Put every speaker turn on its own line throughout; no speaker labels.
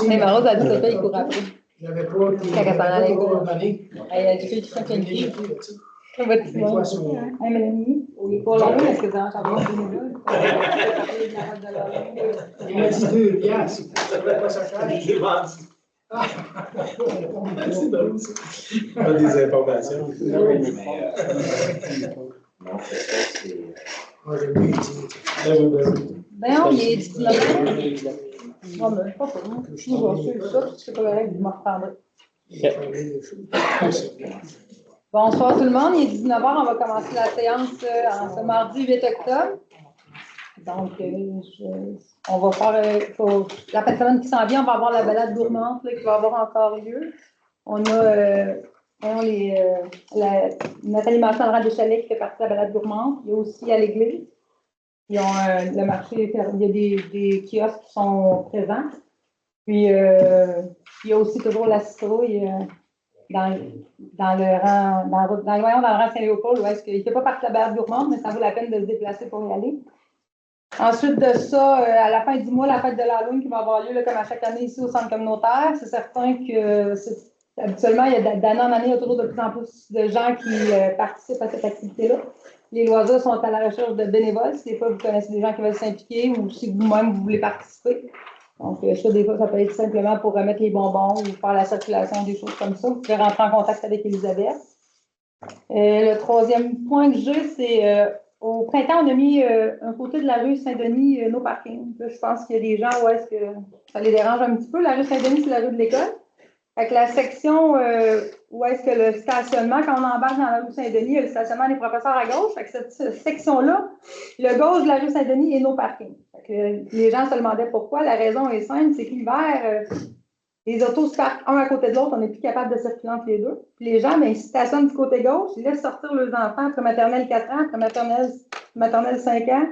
Mais Marose a dit que il court après.
J'avais pas
Quand elle s'en allait.
coordonné.
Elle a dit qu'il faut une fille. On va te
Des fois, sur-
Mélanie, pour l'enlever, est-ce que vous avez entendu
Il m'a dit 2 piastres. Ça ne pas sa carte.
Je l'ai vendu.
Ah.
C'est drôle, ça. Pas des informations.
Moi, j'ai bien dit.
Ben, on est 19 ans. Non, mais pas pour moi. Je vais suivre ça, c'est pas correct, vous m'en reprendrez. Bonsoir tout le monde, il est 19 h, on va commencer la séance en ce mardi 8 octobre. Donc, on va faire, la fin de semaine qui s'en vient, on va avoir la balade gourmande là, qui va avoir encore lieu. On a notre animation à des chalets qui fait partie de la balade gourmande. Il y a aussi à l'église. Ils ont le marché, il y a des kiosques qui sont présents. Puis, il y a aussi toujours la citrouille dans le rang Saint-Léopold, où est-ce qu'il ne fait pas partie de la balade gourmande, mais ça vaut la peine de se déplacer pour y aller. Ensuite de ça, à la fin du mois, la fête de l'Halloween qui va avoir lieu, là, comme à chaque année ici au centre communautaire. C'est certain que habituellement, d'année en année, il y a toujours de plus en plus de gens qui participent à cette activité-là. Les loisirs sont à la recherche de bénévoles. Si des fois, vous connaissez des gens qui veulent s'impliquer ou si vous-même, vous voulez participer. Donc, ça, des fois, ça peut être simplement pour remettre les bonbons ou faire la circulation, des choses comme ça. Vous pouvez rentrer en contact avec Elisabeth. Le troisième point que j'ai, c'est au printemps, on a mis un côté de la rue Saint-Denis, no parking. Là, je pense qu'il y a des gens où est-ce que ça les dérange un petit peu. La rue Saint-Denis, c'est la rue de l'école. Avec la section où est-ce que le stationnement, quand on embarque dans la rue Saint-Denis, il y a le stationnement des professeurs à gauche. Fait que cette section-là, le gauche de la rue Saint-Denis est no parking. Fait que les gens se demandaient pourquoi. La raison est simple, c'est qu'hiver, les autos se parquent un à côté de l'autre, on n'est plus capable de circuler entre les deux. Puis les gens, bien, ils stationnent du côté gauche, ils laissent sortir leurs enfants après maternelle 4 ans, après maternelle 5 ans.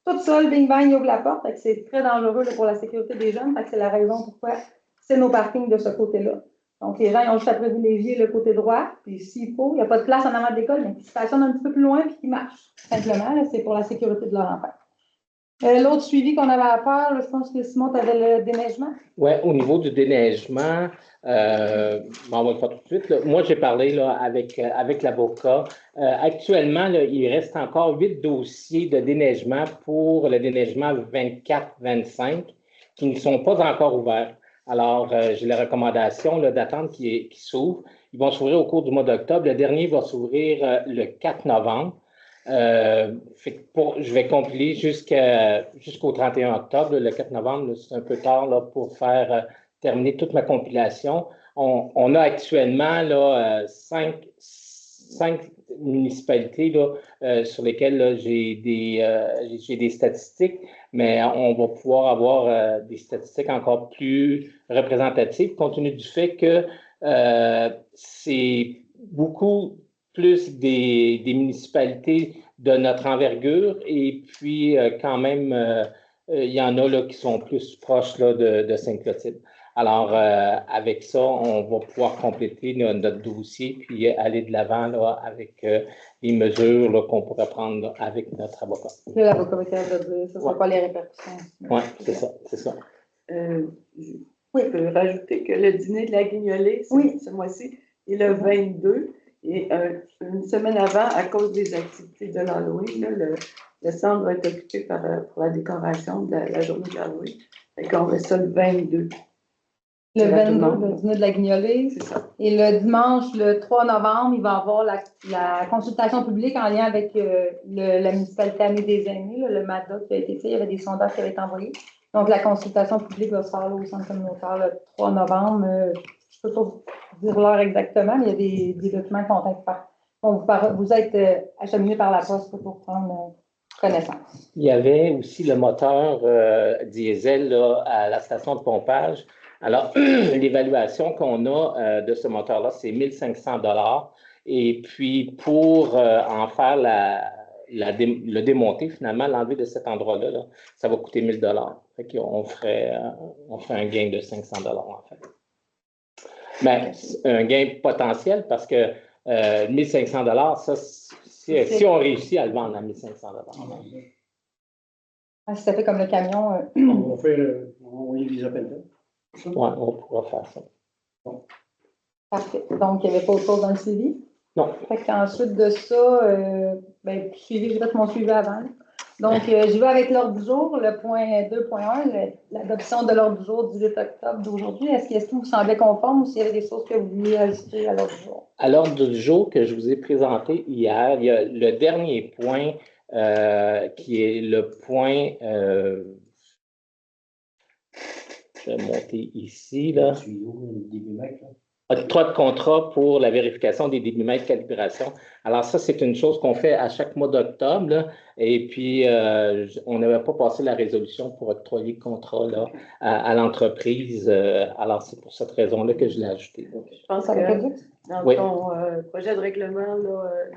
Tout seul, bing bang, ils ouvrent la porte. Fait que c'est très dangereux là, pour la sécurité des jeunes. Fait que c'est la raison pourquoi c'est no parking de ce côté-là. Donc, les gens ils ont juste à privilégier le côté droit. Puis, s'il faut, il n'y a pas de place en avant de l'école, mais ils stationnent un petit peu plus loin puis qu'ils marchent. Simplement, c'est pour la sécurité de leur enfant. L'autre suivi qu'on avait à faire, là, je pense que Simon, tu avais le déneigement.
Oui, au niveau du déneigement, on va le faire tout de suite. Là. Moi, j'ai parlé là, avec l'avocat. Actuellement, là, il reste encore 8 dossiers de déneigement pour le déneigement 24-25 qui ne sont pas encore ouverts. Alors, j'ai la recommandation d'attendre qu'ils s'ouvrent. Ils vont s'ouvrir au cours du mois d'octobre. Le dernier va s'ouvrir le 4 novembre. Je vais compiler jusqu'au 31 octobre. Le 4 novembre, c'est un peu tard là, pour faire terminer toute ma compilation. On a actuellement là, 5 municipalités là, sur lesquelles là, j'ai des statistiques, mais on va pouvoir avoir des statistiques encore plus représentatives compte tenu du fait que c'est beaucoup plus des municipalités de notre envergure et puis quand même, il y en a là, qui sont plus proches là, de Sainte-Clotilde. Alors, avec ça, on va pouvoir compléter notre dossier puis aller de l'avant là, avec les mesures qu'on pourrait prendre là, avec notre avocat.
L'avocat va dire, ça ne sera pas les répercussions.
Oui, c'est ça.
Oui, je peux rajouter que le dîner de la Guignolée, ce mois-ci, est le 22. Et une semaine avant, à cause des activités de l'Halloween, le centre va être occupé pour la décoration de la journée de l'Halloween. Fait qu'on fait ça le 22.
Le 22, le dîner de la Guignolée.
C'est ça.
Et le dimanche, le 3 novembre, il va y avoir la consultation publique en lien avec la municipalité Amie des Aînés, le MADA qui a été fait. Il y avait des sondages qui avaient été envoyés. Donc, la consultation publique va se faire là, au centre communautaire le 3 novembre. Je ne peux pas vous dire l'heure exactement, mais il y a des documents qui vont être faits. Vous êtes acheminés par la poste pour prendre connaissance.
Il y avait aussi le moteur diesel là, à la station de pompage. Alors, l'évaluation qu'on a de ce moteur-là, c'est 1 500 $. Et puis, pour en faire le démonter, finalement, l'enlever de cet endroit-là, là, ça va coûter 1 000 $. Fait qu'on ferait un gain de 500 $ en fait. Mais un gain potentiel parce que 1 500 $, ça, si on réussit à le vendre à 1 500 $.
Si ça fait comme le camion.
On va envoyer des appels d'offres.
Ouais, on pourra faire ça.
Parfait. Donc, il n'y avait pas autre chose dans le suivi?
Non.
Fait qu'ensuite de ça, suivi, j'ai fait mon suivi avant. Donc, je vais avec l'ordre du jour, le point 2.1, l'adoption de l'ordre du jour du 8 octobre d'aujourd'hui. Est-ce que vous semblait conforme ou s'il y avait des choses que vous vouliez ajouter à l'ordre du jour?
À l'ordre du jour que je vous ai présenté hier, il y a le dernier point qui est le point. Je vais monter ici, là. Octroi de contrat pour la vérification des débitmètres calibration. Alors ça, c'est une chose qu'on fait à chaque mois d'octobre, là. Et puis, on n'avait pas passé la résolution pour octroyer le contrat là, à l'entreprise. Alors, c'est pour cette raison-là que je l'ai ajouté.
Je pense que dans ton projet de règlement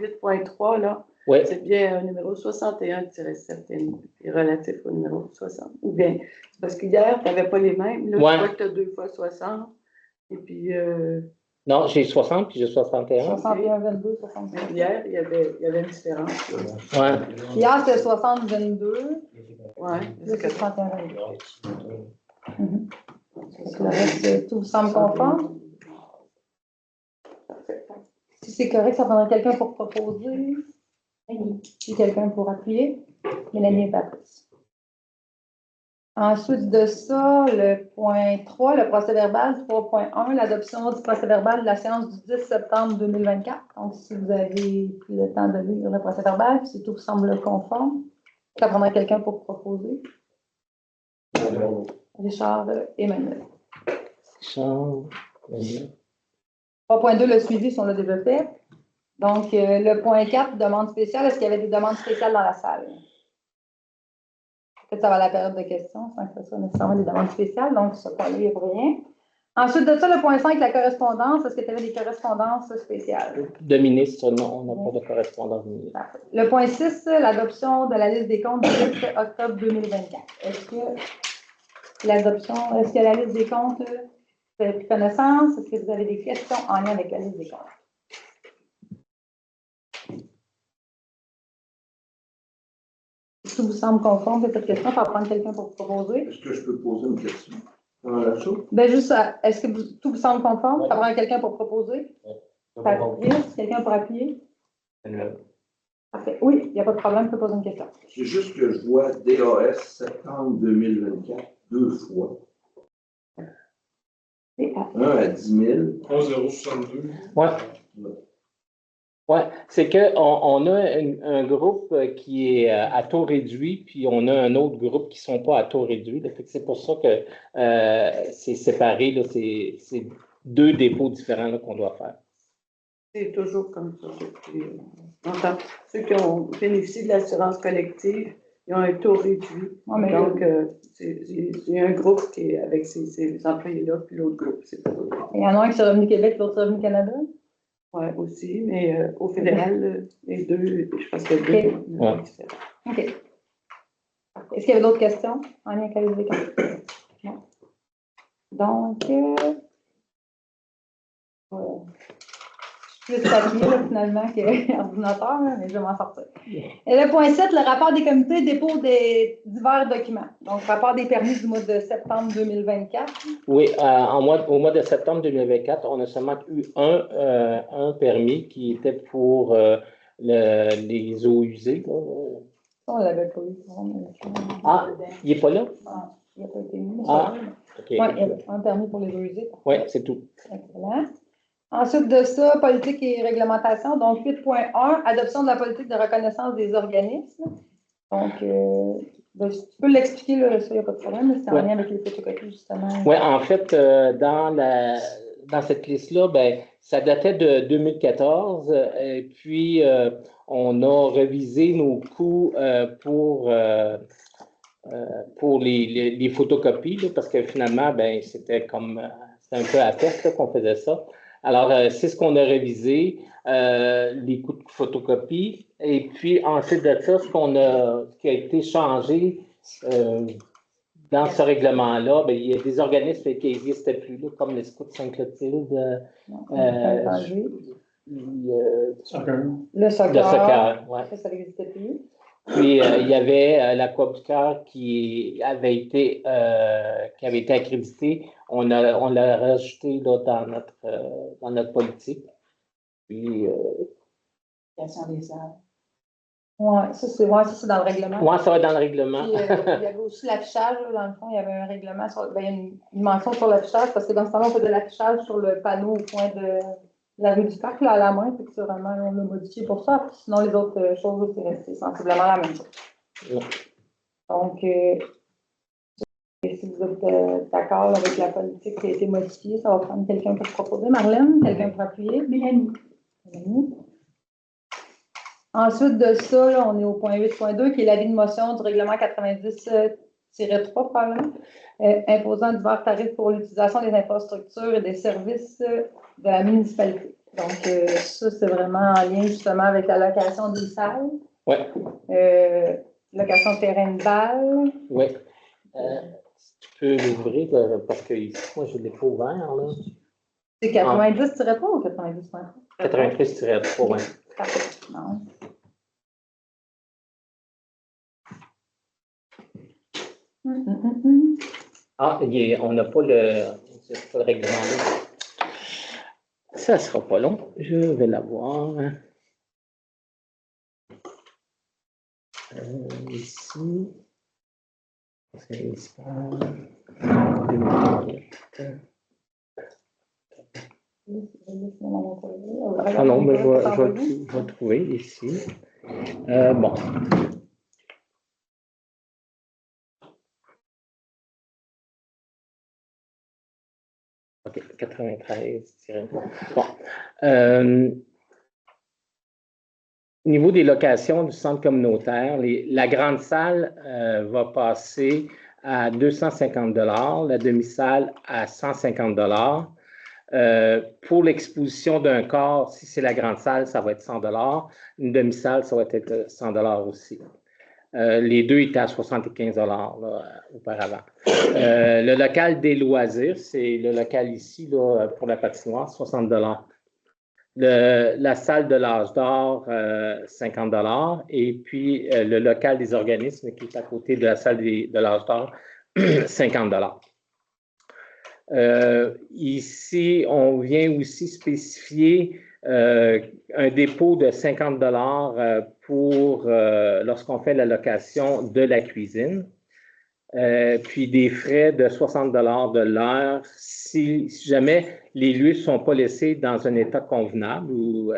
8.3, là,
oui.
C'est bien un numéro 61-7 et relatif au numéro 60. Ou bien, c'est parce qu'hier, tu n'avais pas les mêmes. Là, je crois que tu as 2 fois 60. Et puis.
Non, j'ai 60 puis j'ai 61.
61, 22, 65.
Hier, il y avait une différence.
Ouais.
Hier, c'était 60, 22.
Ouais.
C'est 61, 22. Le reste, tout vous semble conforme? Si c'est correct, ça prendrait quelqu'un pour proposer. Si quelqu'un pour appuyer. Mélanie et Patrice. Ensuite de ça, le point 3, le procès-verbal 3.1, l'adoption du procès-verbal de la séance du 10 septembre 2024. Donc, si vous avez pris le temps de lire le procès-verbal, si tout vous semble conforme, ça prendrait quelqu'un pour proposer. Richard Emmanuel.
Richard.
3.2, le suivi sont là déjà faits. Donc, le point 4, demande spéciale. Est-ce qu'il y avait des demandes spéciales dans la salle? Peut-être que ça va à la période de questions, sans que ce soit nécessairement des demandes spéciales. Donc, ce point-là, il n'y a rien. Ensuite de ça, le point 5, la correspondance. Est-ce que tu avais des correspondances spéciales?
De ministre, non, on n'a pas de correspondance de ministre.
Le point 6, l'adoption de la liste des comptes du 8 octobre 2024. Est-ce que la liste des comptes, vous avez pris connaissance? Est-ce que vous avez des questions en lien avec la liste des comptes? Tout vous semble conforme à cette question, ça va prendre quelqu'un pour proposer.
Est-ce que je peux poser une question?
Juste, est-ce que tout vous semble conforme? Ça prend quelqu'un pour proposer? Patrice, quelqu'un pour appuyer? Parfait. Oui, il n'y a pas de problème, je peux poser une question.
C'est juste que je vois DAS septembre 2024 2 fois. Un à 10 000.
11,62.
Oui. Oui, c'est qu'on a un groupe qui est à taux réduit, puis on a un autre groupe qui ne sont pas à taux réduit. C'est pour ça que c'est séparé. C'est deux dépôts différents qu'on doit faire.
C'est toujours comme ça. Enfin, ceux qui ont bénéficié de l'assurance collective, ils ont un taux réduit.
Ouais,
donc, c'est un groupe qui est avec ces employés-là, puis l'autre groupe, c'est pas eux.
Il y en a un qui est Revenu Québec, l'autre c'est Revenu Canada?
Oui, aussi, mais au fédéral, les deux, je pense que les deux sont différents.
OK. Est-ce qu'il y avait d'autres questions en lien avec la liste des comptes? Non. Donc, plus papier, finalement, qu'ordinateur, mais je vais m'en sortir. Et le point 7, le rapport des comités, dépôt des divers documents. Donc, rapport des permis du mois de septembre 2024.
Oui, au mois de septembre 2024, on a seulement eu un permis qui était pour les eaux usées.
On ne l'avait pas eu.
Ah, il n'est pas là?
Ah, il n'a pas été mis.
Ah, OK.
Oui, il y avait un permis pour les eaux usées.
Oui, c'est tout.
Excellent. Ensuite de ça, politique et réglementation. Donc, 8.1, adoption de la politique de reconnaissance des organismes. Donc, tu peux l'expliquer, là, ça, il n'y a pas de problème, mais c'est en lien avec les photocopies, justement.
Oui, en fait, dans cette liste-là, ben, ça datait de 2014, et puis on a révisé nos coûts pour les photocopies, là, parce que finalement, ben, c'était un peu à perte qu'on faisait ça. Alors, c'est ce qu'on a révisé, les coûts de photocopie. Et puis, ensuite de ça, ce qui a été changé dans ce règlement-là, ben, il y a des organismes qui n'existaient plus, là, comme les Scouts Sainte-Clotilde.
Le soccer.
Le soccer, oui.
Ça n'existait plus.
Puis, il y avait l'aquabuteur qui avait été accrédité. On l'a rajouté là, dans notre politique. Puis,
des salles. Oui, ça, c'est dans le règlement.
Oui, ça va dans le règlement.
Puis, il y avait aussi l'affichage, dans le fond, il y avait un règlement, il y a une mention sur l'affichage, parce que dans ce temps-là, on fait de l'affichage sur le panneau au point de la rue du Parc, là, à la main, c'est vraiment, on l'a modifié pour ça. Puis sinon, les autres choses, c'est resté sensiblement la même chose.
Oui.
Donc, si vous êtes d'accord avec la politique qui a été modifiée, ça va prendre quelqu'un pour proposer. Marlène, quelqu'un pour appuyer? Mélanie. Ensuite de ça, là, on est au point 8.2, qui est l'avis de motion du règlement 90-3, probablement, imposant divers tarifs pour l'utilisation des infrastructures et des services de la municipalité. Donc, ça, c'est vraiment en lien justement avec la location des salles.
Oui.
Location de terrain de balle.
Oui. Tu peux l'ouvrir parce que moi, je ne l'ai pas ouvert. Là.
C'est 90-3 ou 90.3?
93-3, oui.
Non.
Ah, on n'a pas le règlement là. Ça ne sera pas long. Je vais l'avoir. Ici. C'est municipal. 2008. Ah non, mais je vais trouver ici. Bon. OK, 93. Bon. Au niveau des locations du centre communautaire, la grande salle va passer à 250 $, la demi-salle à 150 $. Pour l'exposition d'un corps, si c'est la grande salle, ça va être 100 $. Une demi-salle, ça va être 100 $ aussi. Les deux étaient à 75 $ là, auparavant. Le local des loisirs, c'est le local ici là, pour la patinoire, 60 $. La salle de l'âge d'or, 50 $. Et puis, le local des organismes qui est à côté de la salle de l'âge d'or, 50 $. Ici, on vient aussi spécifier un dépôt de 50 $ pour lorsqu'on fait la location de la cuisine. Puis des frais de 60 $ de l'heure si jamais les lieux ne sont pas laissés dans un état convenable ou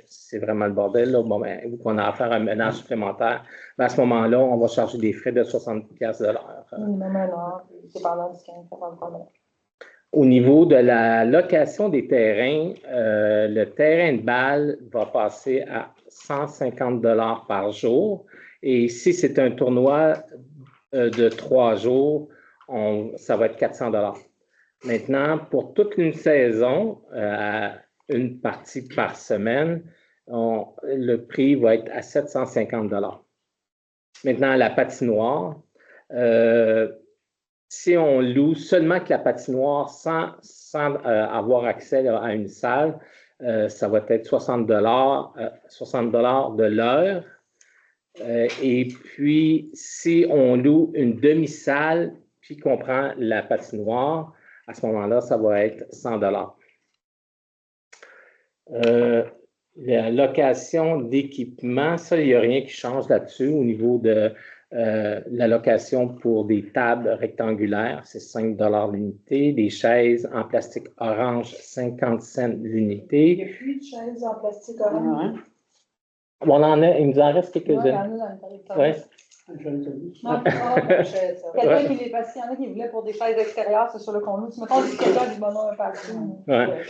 c'est vraiment le bordel, là, bon, ben, ou qu'on a affaire à un ménage supplémentaire, ben, à ce moment-là, on va charger des frais de 60 $ de l'heure.
Minimum un heure, dépendant du 15 $.
Au niveau de la location des terrains, le terrain de balle va passer à 150 $ par jour. Et si c'est un tournoi de 3 jours, ça va être 400 $. Maintenant, pour toute une saison, une partie par semaine, le prix va être à 750 $. Maintenant, la patinoire, si on loue seulement que la patinoire sans avoir accès à une salle, ça va être 60 $ de l'heure. Et puis, si on loue une demi-salle, puis qu'on prend la patinoire, à ce moment-là, ça va être 100 $. La location d'équipement, ça, il n'y a rien qui change là-dessus au niveau de la location pour des tables rectangulaires, c'est 5 $ l'unité. Des chaises en plastique orange, 50 cents l'unité.
Il n'y a plus de chaises en plastique orange.
On en a, il nous en reste quelques-unes.
Oui, il y en a dans le territoire.
Ouais.
Quelqu'un qui les passait, il y en a qui voulaient pour des chaises extérieures, c'est sur le conduit. Tu me comptes du quelqu'un du bonheur partout.
Ouais.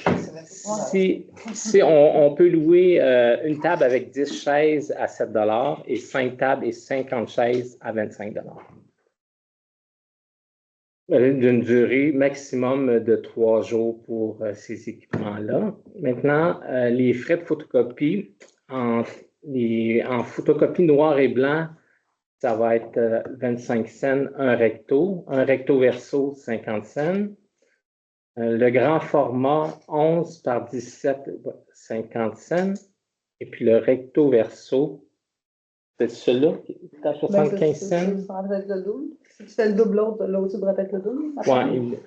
Si on peut louer une table avec 10 chaises à 7 $ et 5 tables et 50 chaises à 25 $. D'une durée maximum de 3 jours pour ces équipements-là. Maintenant, les frais de photocopie en photocopie noir et blanc, ça va être 25 cents un recto verso 50 cents. Le grand format 11 par 17, 50 cents. Et puis le recto verso, C'est celui-là qui est à 75 cents?
Ça devrait être le double. Si tu fais le double, l'autre devrait être le double.
Oui.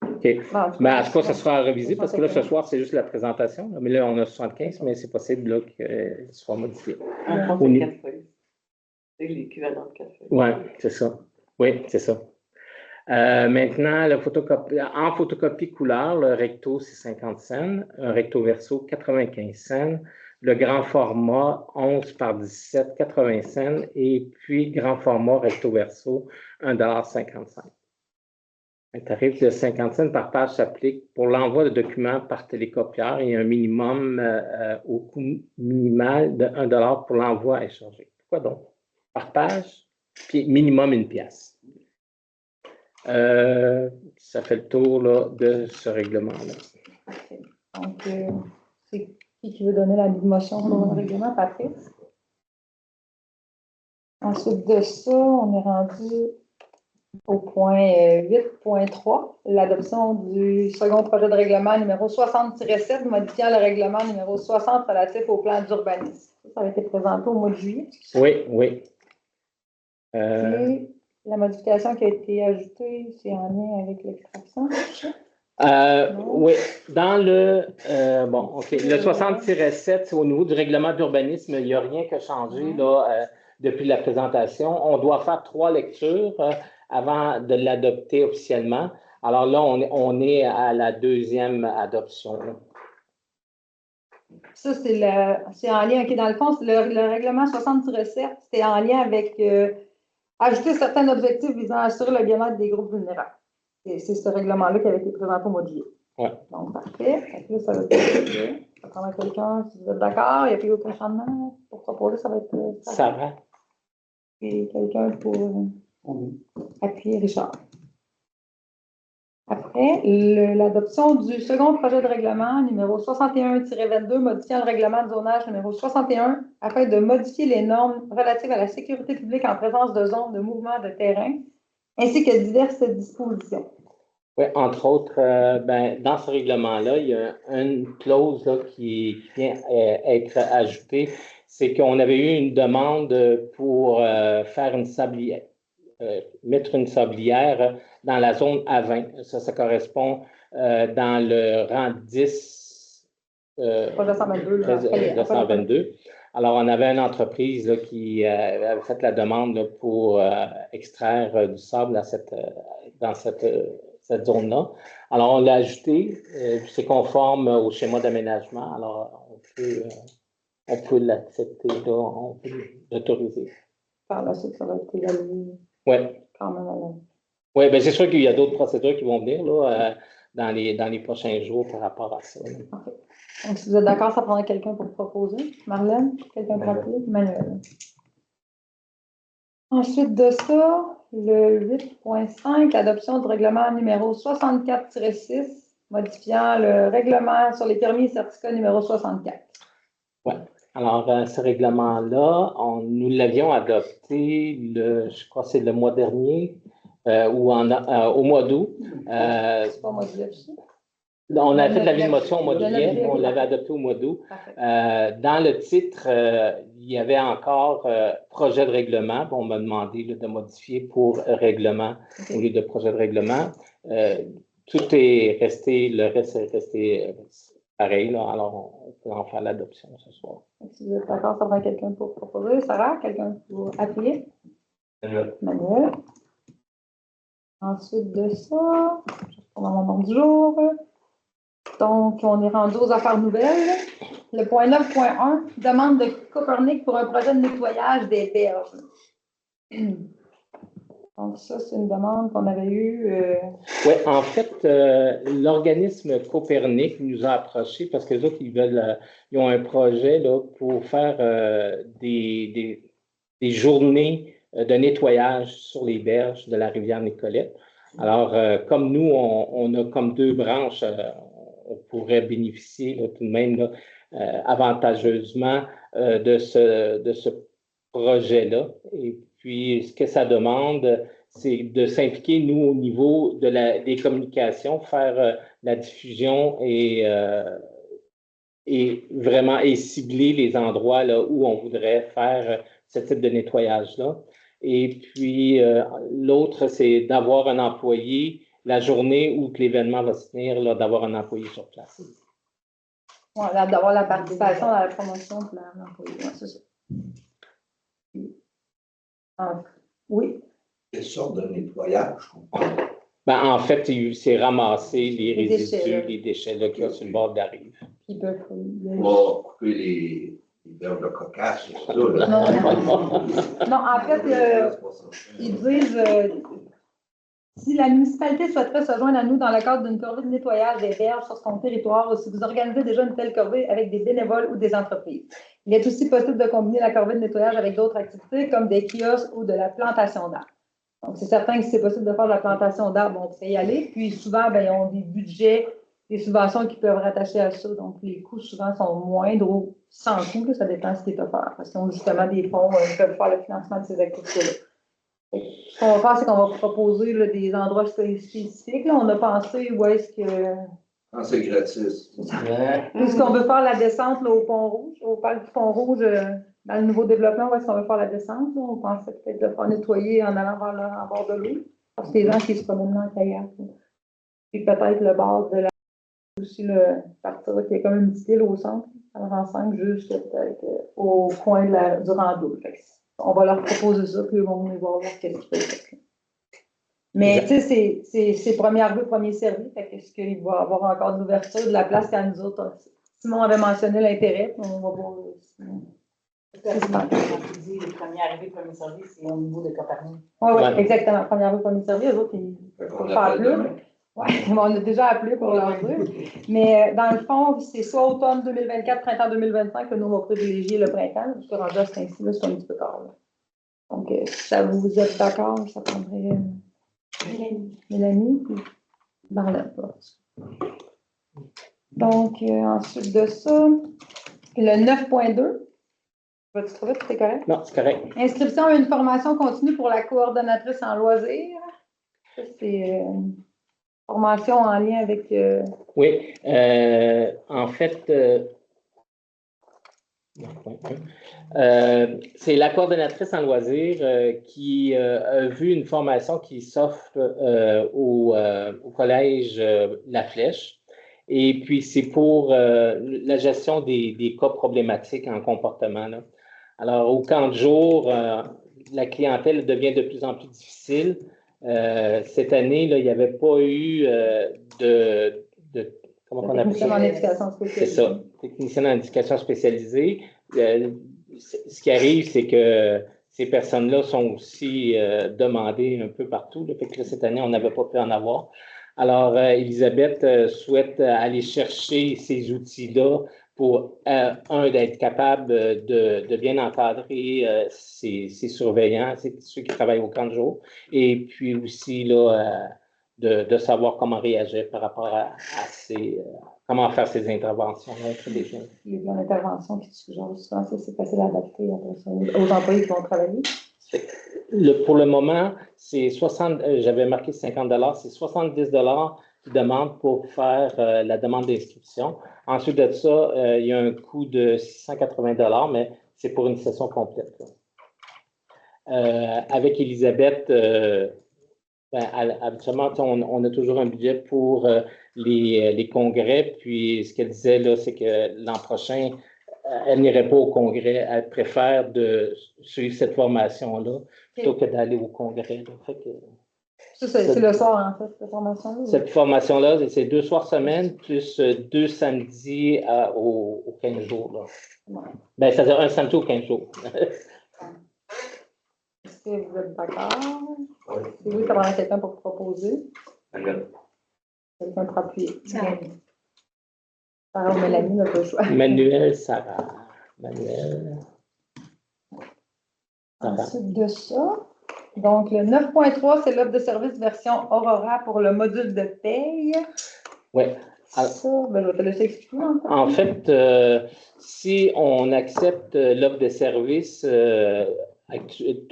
OK. Mais en tout cas, ça sera à reviser parce que là, ce soir, c'est juste la présentation. Là. Mais là, on a 75, mais c'est possible là, que ce soit modifié.
C'est 4 feuilles. C'est l'équivalent de 4 feuilles.
Oui, c'est ça. Oui, c'est ça. Maintenant, en photocopie couleur, le recto, c'est 50 cents. Un recto verso, 95 cents. Le grand format, 11 par 17, 80 cents. Et puis, grand format recto verso, 1,55 $. Un tarif de 50 cents par page s'applique pour l'envoi de documents par télécopieur et un minimum au coût minimal de 1 $ pour l'envoi à échanger. Pourquoi donc? Par page, puis minimum 1 pièce. Ça fait le tour là, de ce règlement-là.
Okay. Donc, c'est qui veut donner la motion pour le règlement, Patrice? Ensuite de ça, on est rendu au point 8.3, l'adoption du second projet de règlement numéro 60-7, modifiant le règlement numéro 60 relatif au plan d'urbanisme. Ça a été présenté au mois de juillet.
Oui, oui.
Et la modification qui a été ajoutée, c'est en lien avec l'extraction.
Oui, dans le le 60-7, c'est au niveau du règlement d'urbanisme, il n'y a rien qui a changé là, depuis la présentation. On doit faire 3 lectures avant de l'adopter officiellement. Alors là, on est à la 2e adoption.
Ça, c'est en lien, dans le fond, le règlement 60-7, c'est en lien avec ajouter certains objectifs visant à assurer le bien-être des groupes vulnérables. C'est ce règlement-là qui avait été présenté au mois de juillet.
Ouais.
Donc, parfait. Là, ça va être ça prendra quelqu'un, si vous êtes d'accord, il n'y a plus aucun changement pour proposer, ça va être
ça va.
Et quelqu'un pour appuyer Richard. Après, l'adoption du second projet de règlement numéro 61-22, modifiant le règlement de zonage numéro 61 afin de modifier les normes relatives à la sécurité publique en présence de zones de mouvement de terrain, ainsi que diverses dispositions.
Oui, entre autres, dans ce règlement-là, il y a une clause là, qui vient être ajoutée, c'est qu'on avait eu une demande pour faire une sablière, mettre une sablière dans la zone A20. Ça correspond dans le rang 10.
Projet 122.
122. Alors, on avait une entreprise là, qui avait fait la demande là, pour extraire du sable dans cette zone-là. Alors, on l'a ajouté. C'est conforme au schéma d'aménagement. Alors, on peut l'accepter, là, on peut l'autoriser.
Par la suite, ça va être évalué.
Oui.
Quand même.
Oui, bien, c'est sûr qu'il y a d'autres procédures qui vont venir là, dans les prochains jours par rapport à ça.
Okay. Donc, si vous êtes d'accord, ça prendrait quelqu'un pour proposer. Marlène, quelqu'un pour appeler? Manuel. Ensuite de ça, le 8.5, l'adoption du règlement numéro 64-6, modifiant le règlement sur les permis et certificats numéro 64.
Oui. Alors, ce règlement-là, nous l'avions adopté, je crois que c'est le mois dernier, ou au mois d'août.
C'est pas au mois de juillet.
On a fait de la motion au mois de juillet, on l'avait adopté au mois d'août. Dans le titre, il y avait encore projet de règlement. On m'a demandé là, de modifier pour règlement au lieu de projet de règlement. Tout est resté, le reste est resté pareil. Là, alors, on peut en faire l'adoption ce soir.
Si vous êtes d'accord, ça prend quelqu'un pour proposer. Sarah, quelqu'un pour appuyer? Manuel. Ensuite de ça, je reprends mon nom du jour. Donc, on est rendu aux affaires nouvelles. Le point 9.1, demande de Copernic pour un projet de nettoyage des berges. Donc, ça, c'est une demande qu'on avait eue.
Oui, en fait, l'organisme Copernic nous a approchés parce que les autres, ils ont un projet là, pour faire des journées de nettoyage sur les berges de la rivière Nicolette. Alors, comme nous, on a comme 2 branches, on pourrait bénéficier là, tout de même là, avantageusement de ce projet-là. Et puis, ce que ça demande, c'est de s'impliquer, nous, au niveau des communications, faire la diffusion et vraiment cibler les endroits là, où on voudrait faire ce type de nettoyage-là. Et puis, l'autre, c'est d'avoir un employé, la journée où l'événement va se tenir, d'avoir un employé sur place.
Ouais, d'avoir la participation dans la promotion de l'employé. Ouais, c'est ça. Oui.
Quelle sorte de nettoyage?
Ben, en fait, c'est ramasser les résidus,
déchets,
les déchets qu'il y a sur le bord de la rive.
Qui peuvent.
Pour couper les beurres de cocasse, c'est ça, là.
Non, en fait, ils disent si la municipalité souhaiterait se joindre à nous dans le cadre d'une corvée de nettoyage des berges sur son territoire ou si vous organisez déjà une telle corvée avec des bénévoles ou des entreprises. Il est aussi possible de combiner la corvée de nettoyage avec d'autres activités comme des kiosques ou de la plantation d'arbres. Donc, c'est certain que si c'est possible de faire de la plantation d'arbres, on peut y aller. Puis souvent, ben, ils ont des budgets, des subventions qui peuvent rattacher à ça. Donc, les coûts souvent sont moindres ou sans coût, là, ça dépend de ce qui est offert. Parce qu'ils ont justement des fonds qui peuvent faire le financement de ces activités-là. Ce qu'on va faire, c'est qu'on va proposer là, des endroits spécifiques. Là. On a pensé où est-ce que.
Ah, c'est gratis.
Puisqu'on veut faire la descente là, au Pont-Rouge, au parc du Pont-Rouge, dans le nouveau développement, où est-ce qu'on veut faire la descente? Là? On pensait peut-être de faire nettoyer en allant en bord de l'eau. Parce que les gens qui se promènent là en kayak. Puis peut-être le bord de la aussi le partir qui est comme une petite île au centre, à l'ensemble, juste peut-être au coin du rando. On va leur proposer ça, puis ils vont venir voir qu'est-ce qu'ils peuvent faire. Mais tu sais, c'est premier arrivé, premier servi. Fait qu'est-ce qu'il va y avoir encore de l'ouverture, de la place qu'à nous autres? Simon avait mentionné l'intérêt, on va voir.
Le premier arrivé, premier servi, c'est au niveau de Copernic.
Oui, exactement. Premier arrivé, premier servi, eux autres, ils peuvent faire plus. Oui, on a déjà appelé pour leur dire. Mais dans le fond, c'est soit automne 2024, printemps 2025 que nous, on va privilégier le printemps, parce que rendu à ce temps-ci, c'est un petit peu tard. Là. Donc, si ça vous êtes d'accord, ça prendrait Mélanie puis Marlène. Donc, ensuite de ça, le 9.2. Vas-tu trouver que c'est correct?
Non, c'est correct.
Inscription à une formation continue pour la coordonnatrice en loisirs. Ça, c'est formation en lien avec.
Oui, en fait, c'est la coordonnatrice en loisirs qui a vu une formation qui s'offre au collège La Flèche. Et puis, c'est pour la gestion des cas problématiques en comportement. Là. Alors, au camp de jour, la clientèle devient de plus en plus difficile. Cette année, là, il n'y avait pas eu comment on appelle ça?
Technicien en éducation spécialisée.
C'est ça, technicien en éducation spécialisée. Ce qui arrive, c'est que ces personnes-là sont aussi demandées un peu partout. Là, fait que là, cette année, on n'avait pas pu en avoir. Alors, Elisabeth souhaite aller chercher ces outils-là pour, d'être capable de bien encadrer ses surveillants, ceux qui travaillent au camp de jour, et puis aussi là, de savoir comment réagir par rapport à comment faire ces interventions entre les jeunes.
Les plans d'intervention qui suggèrent souvent, c'est facile à adapter aux employés qui vont travailler.
Pour le moment, c'est 60, j'avais marqué 50 $, c'est 70 $ qui demandent pour faire la demande d'inscription. Ensuite de ça, il y a un coût de 680 $, mais c'est pour une session complète. Avec Elisabeth, habituellement, on a toujours un budget pour les congrès, puis ce qu'elle disait, là, c'est que l'an prochain, elle n'irait pas au congrès, elle préfère de suivre cette formation-là plutôt que d'aller au congrès. Là. Fait que,
c'est le soir, en fait, cette formation-là?
Cette formation-là, c'est 2 soirs semaine, plus 2 samedis aux 15 jours. Là. Ouais. Ben, c'est-à-dire un samedi aux 15 jours.
Est-ce que vous êtes d'accord? Oui. C'est vous qui avez quelqu'un pour vous proposer? Quelqu'un pour appuyer. Sarah ou Mélanie, n'a pas le choix.
Manuel, Sarah. Manuel.
Ensuite de ça, donc le 9.3, c'est l'offre de service version Aurora pour le module de paye.
Oui.
Ça, ben, je vais te laisser expliquer.
En fait, si on accepte l'offre de service, tout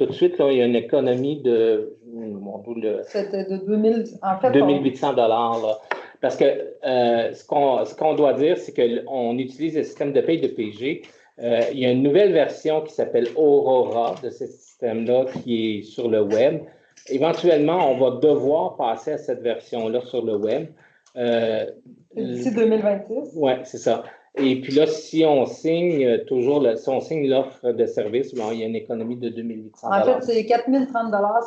de suite, là, il y a une économie de,
de 2000, en fait,
2800 $. Là. Parce que ce qu'on doit dire, c'est qu'on utilise le système de paye de PG. Il y a une nouvelle version qui s'appelle Aurora de ce système-là qui est sur le web. Éventuellement, on va devoir passer à cette version-là sur le web.
D'ici 2026.
Oui, c'est ça. Et puis là, si on signe si on signe l'offre de service, bon, il y a une économie de 2800
En fait, c'est 4030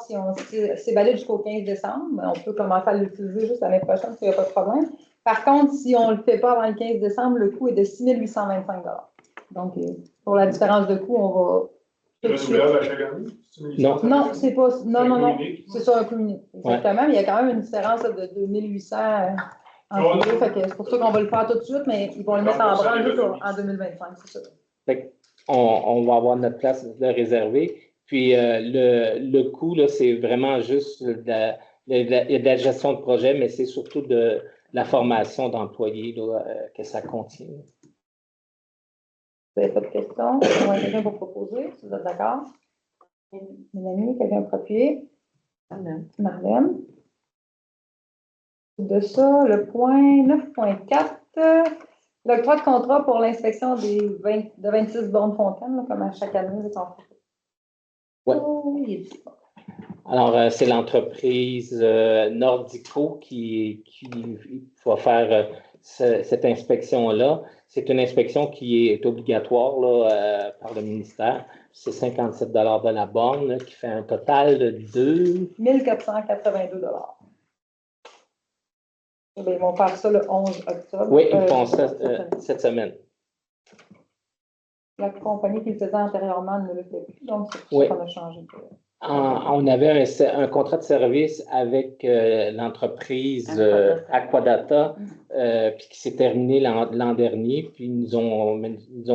si c'est valide jusqu'au 15 décembre. On peut commencer à l'utiliser juste l'année prochaine, il n'y a pas de problème. Par contre, si on ne le fait pas avant le 15 décembre, le coût est de 6825 Donc, pour la différence de coût, on va.
Renouvelable à chaque année?
Non.
Non, c'est pas. Non.
Unique.
C'est sur un coût unique. Exactement. Mais il y a quand même une différence de 2800 entre les deux. C'est pour ça qu'on va le faire tout de suite, mais ils vont le mettre en branle juste en 2025, c'est ça.
On va avoir notre place de réservée. Puis le coût, là, c'est vraiment juste de la gestion de projet, mais c'est surtout de la formation d'employés que ça contient.
Vous n'avez pas de questions? On a quelqu'un pour proposer, si vous êtes d'accord? Mélanie, quelqu'un pour appuyer? Marlène. De ça, le point 9.4, l'octroi de contrat pour l'inspection de 26 bornes fontaines, comme à chaque année.
Oui. Alors, c'est l'entreprise Nordico qui va faire cette inspection-là. C'est une inspection qui est obligatoire là, par le ministère. C'est 57 de la borne, là, qui fait un total de
1482 Ils vont faire ça le 11 octobre.
Oui, ils font ça cette semaine.
La compagnie qui le faisait antérieurement ne le fait plus, donc c'est pour ça qu'on a changé.
On avait un contrat de service avec l'entreprise Aquadata, puis qui s'est terminé l'an dernier, puis ils nous ont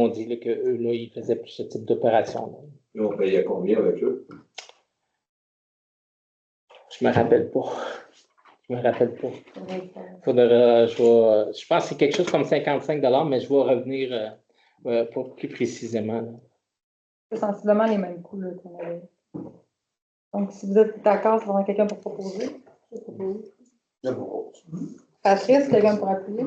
dit qu'eux, ils faisaient plus ce type d'opération.
Et on payait combien avec eux?
Je me rappelle pas. Je pense que c'est quelque chose comme 55 mais je vais revenir pour plus précisément.
C'est sensiblement les mêmes coûts qu'on avait. Donc, si vous êtes d'accord, ça va avoir quelqu'un pour proposer. Patrice, quelqu'un pour appuyer?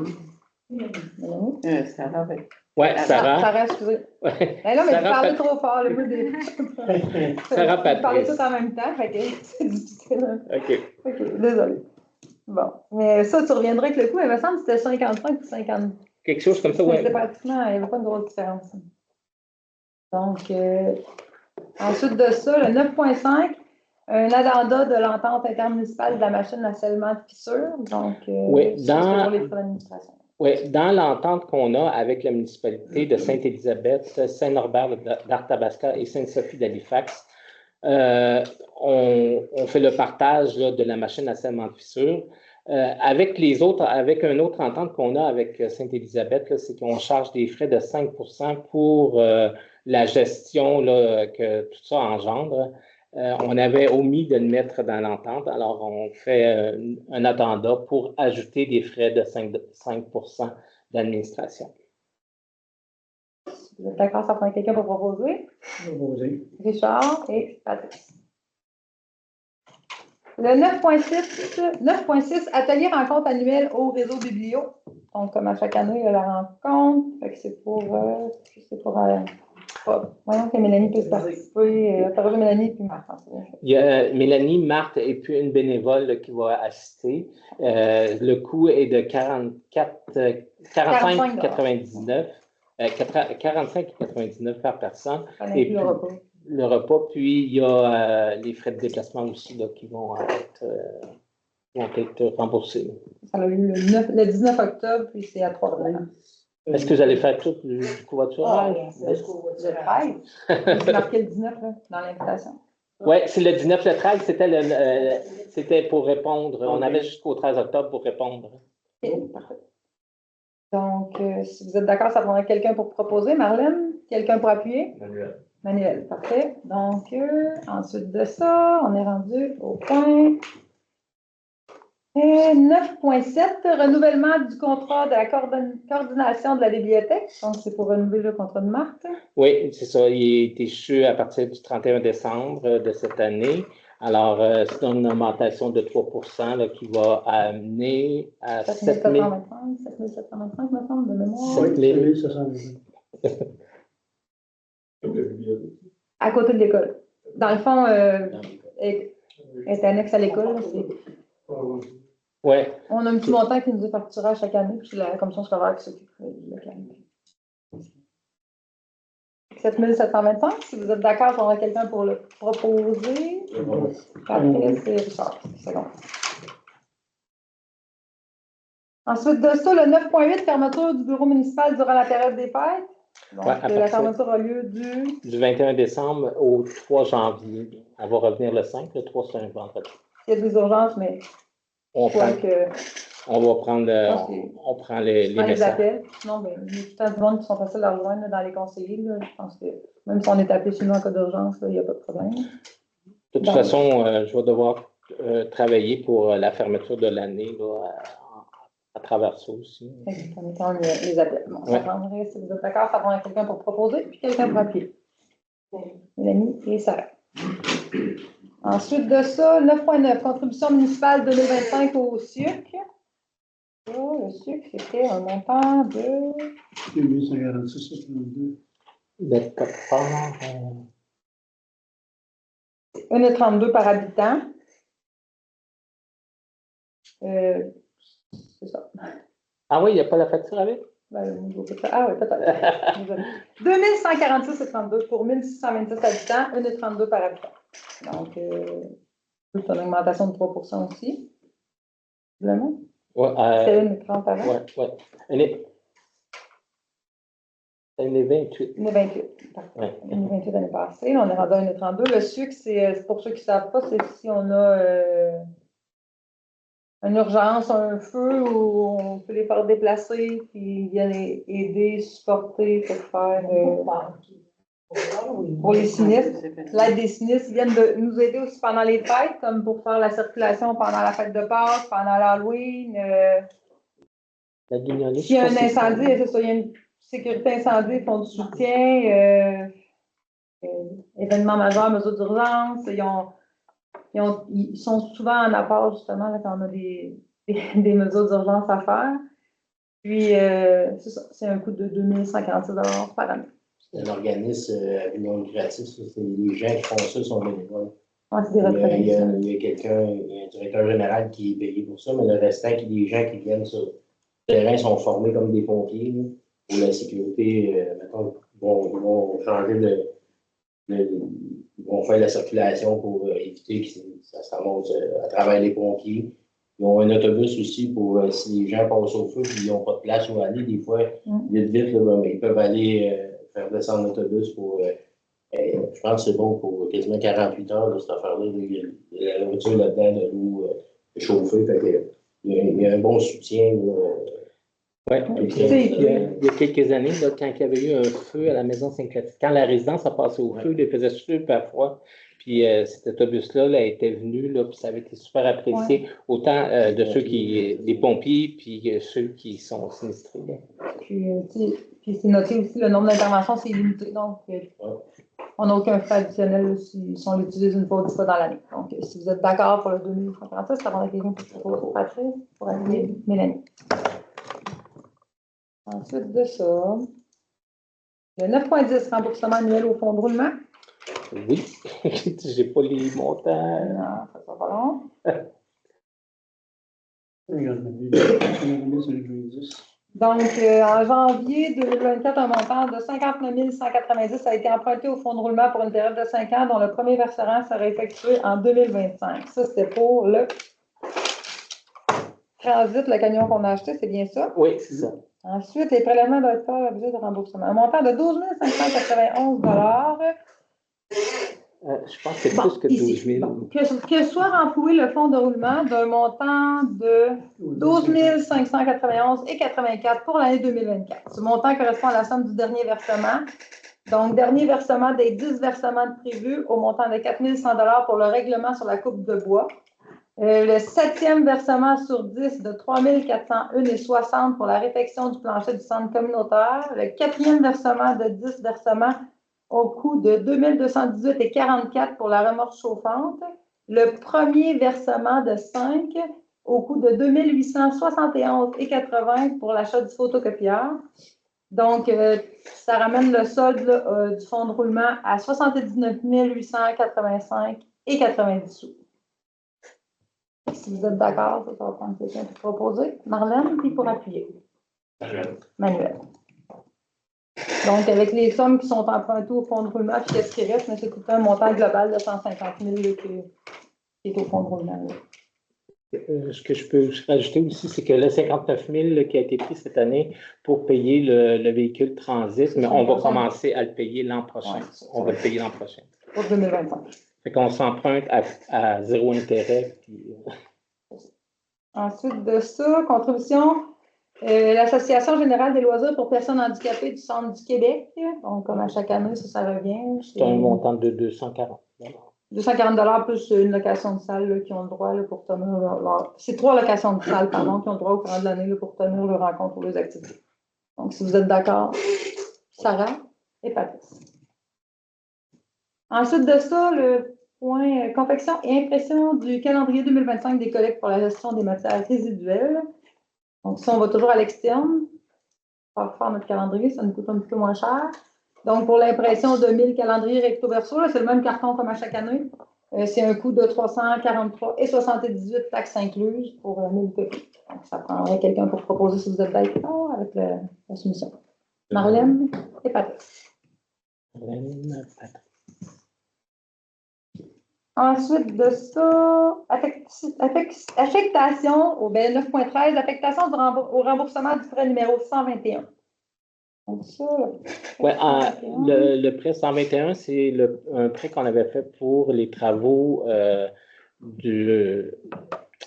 Sarah, oui.
Oui, Sarah.
Sarah, excusez.
Ouais.
Mais là, mais
Sarah,
tu parlais trop fort. Le
Sarah Patrice.
Vous parlez tout en même temps, fait que c'est difficile.
OK,
désolé. Bon. Mais ça, tu reviendrais avec le coût. Il me semble que c'était 55 ou 50.
Quelque chose comme ça, oui.
C'était pratiquement, il n'y avait pas de grosse différence. Donc, ensuite de ça, le 9.5, un addenda de l'entente intermunicipale de la machine à scellement de fissure. Donc,
oui,
c'est pour les frais d'administration.
Oui, dans l'entente qu'on a avec la municipalité de Sainte-Élisabeth, Saint-Norbert d'Arthabasca et Sainte-Sophie d'Halifax, on fait le partage là, de la machine à scellement de fissure. Avec une autre entente qu'on a avec Sainte-Élisabeth, c'est qu'on charge des frais de 5 pour la gestion là, que tout ça engendre. On avait omis de le mettre dans l'entente, alors on fait un addenda pour ajouter des frais de 5 d'administration.
Vous êtes d'accord, ça prend quelqu'un pour proposer? Richard et Patrice. Le 9.6, atelier rencontre annuelle au réseau Biblio. Donc, comme à chaque année, il y a la rencontre. Fait que c'est pour voyons que Mélanie peut participer. Mélanie et Marthe.
Il y a Mélanie, Marthe et puis une bénévole là, qui va assister. Le coût est de 45,99 par personne. Et puis, le repas, puis il y a les frais de déplacement aussi là, qui vont être remboursés. Ça
a eu le 19 octobre, puis c'est à 3 $.
Est-ce que vous allez faire tout du covoiturage?
Le 13. C'est marqué le 19 là, dans l'invitation.
Oui, c'est le 19. Le 13, c'était pour répondre. On avait jusqu'au 13 octobre pour répondre.
Okay, parfait. Donc, si vous êtes d'accord, ça prendra quelqu'un pour proposer. Marlène, quelqu'un pour appuyer? Manuel, parfait. Donc, ensuite de ça, on est rendu au point 9.7, renouvellement du contrat de la coordination de la bibliothèque. Donc, c'est pour renouveler le contrat de Marthe.
Oui, c'est ça. Il est échu à partir du 31 décembre de cette année. Alors, c'est une augmentation de 3 là, qui va amener à
7 725, me semble, de mémoire.
7 725.
À côté de l'école. Dans le fond, est annexe à l'école.
Oui.
On a un petit montant qui nous est facturé à chaque année, puis c'est la commission scolaire qui s'occupe du local. 7 725, si vous êtes d'accord, on aura quelqu'un pour le proposer. Après, c'est Richard. C'est bon. Ensuite de ça, le 9.8, fermeture du bureau municipal durant la période des fêtes. Donc, la fermeture a lieu du
21 décembre au 3 janvier. Elle va revenir le 5, le 3, c'est un vendredi.
Il y a des urgences, mais
on va prendre les messages.
Appels. Non, mais il y a tout un monde qui sont faciles à rejoindre dans les conseillers. Là. Je pense que même si on est appelé chez nous en cas d'urgence, il n'y a pas de problème.
De toute façon, je vais devoir travailler pour la fermeture de l'année à travers ça aussi.
En les appels. Bon, ça prendrait, si vous êtes d'accord, ça prendrait quelqu'un pour proposer, puis quelqu'un pour appeler. Mélanie et Sarah. Ensuite de ça, 9.9, contribution municipale 2025 au SUC. Le SUC, c'était un montant de
2146,32.
D'accord.
1,32 par habitant. C'est ça.
Ah oui, il n'y a pas la facture avec?
Ah oui, peut-être. 2146,32 pour 1626 habitants, 1,32 par habitant. Donc, c'est une augmentation de 3 aussi. Vraiment?
Oui.
C'est 1,30 par an?
Oui. Elle est 28.
1,28. Parfait. 1,28 l'année passée. On est rendu à 1,32. Le sucre, c'est pour ceux qui ne savent pas, c'est si on a une urgence, un feu, où on peut les faire déplacer, puis ils viennent aider, supporter, pour faire pour les sinistres. L'aide des sinistres, ils viennent de nous aider aussi pendant les fêtes, comme pour faire la circulation pendant la fête de Pâques, pendant l'Halloween. S'il y a un incendie, c'est ça, il y a une sécurité incendie, ils font du soutien, événements majeurs, mesures d'urgence. Ils sont souvent en apport, justement, là, quand on a des mesures d'urgence à faire. Puis, c'est ça, c'est un coût de 2146 $ par année.
C'est un organisme à but non lucratif. Les gens qui font ça sont bénévoles.
Ouais, c'est des retraités.
Il y a un directeur général qui est payé pour ça, mais le restant, les gens qui viennent sur le terrain sont formés comme des pompiers là, pour la sécurité. Mettons, ils vont changer ils vont faire la circulation pour éviter que ça se ramasse à travers les pompiers. Ils ont un autobus aussi pour si les gens passent au feu et ils n'ont pas de place où aller, des fois, vite, là, ils peuvent aller faire descendre l'autobus pour. Je pense que c'est bon pour quasiment 48 heures, là, cette affaire-là. Il y a la voiture là-dedans, de l'eau chauffée. Fait que, il y a un bon soutien.
Oui, il y a quelques années, là, quand il y avait eu un feu à la maison Saint-Clotilde, quand la résidence a passé au feu, il faisait super froid. Puis cet autobus-là là, était venu, là, puis ça avait été super apprécié, autant de ceux des pompiers, puis ceux qui sont sinistrés.
Puis c'est noté aussi, le nombre d'interventions, c'est limité. Donc, on n'a aucun frais additionnel si on l'utilise une fois ou 10 fois dans l'année. Donc, si vous êtes d'accord pour le 2146, ça va être quelqu'un pour Patrice, pour appeler Mélanie. Ensuite de ça, le 9.10, remboursement annuel au fonds de roulement.
Oui, j'ai pas les montants.
Non, ça sera pas long. Donc, en janvier 2024, un montant de 59 190 a été emprunté au fonds de roulement pour une période de 5 ans, dont le premier versement sera effectué en 2025. Ça, c'était pour le Transit, le camion qu'on a acheté, c'est bien ça?
Oui, c'est ça.
Ensuite, les prélèvements doivent faire l'objet de remboursement. Un montant de 12 591
je pense que c'est plus que 12 000.
Bon, que soit renfloué le fonds de roulement d'un montant de 12 591,84 pour l'année 2024. Ce montant correspond à la somme du dernier versement. Donc, dernier versement des 10 versements prévus au montant de 4 100 $ pour le règlement sur la coupe de bois. Le 7e versement sur 10 de 3 401,60 pour la réfection du plancher du centre communautaire. Le 4e versement de 10 versements au coût de 2 218,44 pour la remorque chauffante. Le premier versement de 5 au coût de 2 871,80 pour l'achat du photocopieur. Donc, ça ramène le solde là, du fonds de roulement à 79 885 et 90 sous. Si vous êtes d'accord, ça va prendre quelqu'un pour proposer. Marlène, puis pour appuyer. Manuel. Donc, avec les sommes qui sont empruntées au fonds de roulement, puis qu'est-ce qui reste, mais c'est tout un montant global de 150 000 là, qui est au fonds de roulement. Là.
Ce que je peux rajouter aussi, c'est que le 59 000 là, qui a été pris cette année pour payer le véhicule transit, mais on va commencer à le payer l'an prochain.
Ouais,
on va le payer l'an prochain.
Pour 2025.
Fait qu'on s'emprunte à zéro intérêt. Puis...
Ensuite de ça, contribution, l'Association générale des loisirs pour personnes handicapées du Centre du Québec. Donc, comme à chaque année, ça revient.
C'est un montant de 240
$240 plus une location de salle là, qui ont le droit là, pour tenir leur... C'est 3 locations de salle, pardon, qui ont le droit au courant de l'année là, pour tenir leur rencontre ou leurs activités. Donc, si vous êtes d'accord, Sarah et Patrice. Ensuite de ça, le point confection et impression du calendrier 2025 des collectes pour la gestion des matières résiduelles. Donc, ça, on va toujours à l'externe pour faire notre calendrier, ça nous coûte un petit peu moins cher. Donc, pour l'impression de 1000 calendriers recto verso, c'est le même carton comme à chaque année. C'est un coût de 343,78 taxes incluses pour 1000 copies. Donc, ça prendrait quelqu'un pour proposer si vous êtes d'accord avec la soumission. Marlène et Patrice.
Marlène, Patrice.
Ensuite de ça, affectation au 9.13, affectation au remboursement du prêt numéro 121. Donc ça,
ouais, le prêt 121, c'est un prêt qu'on avait fait pour les travaux du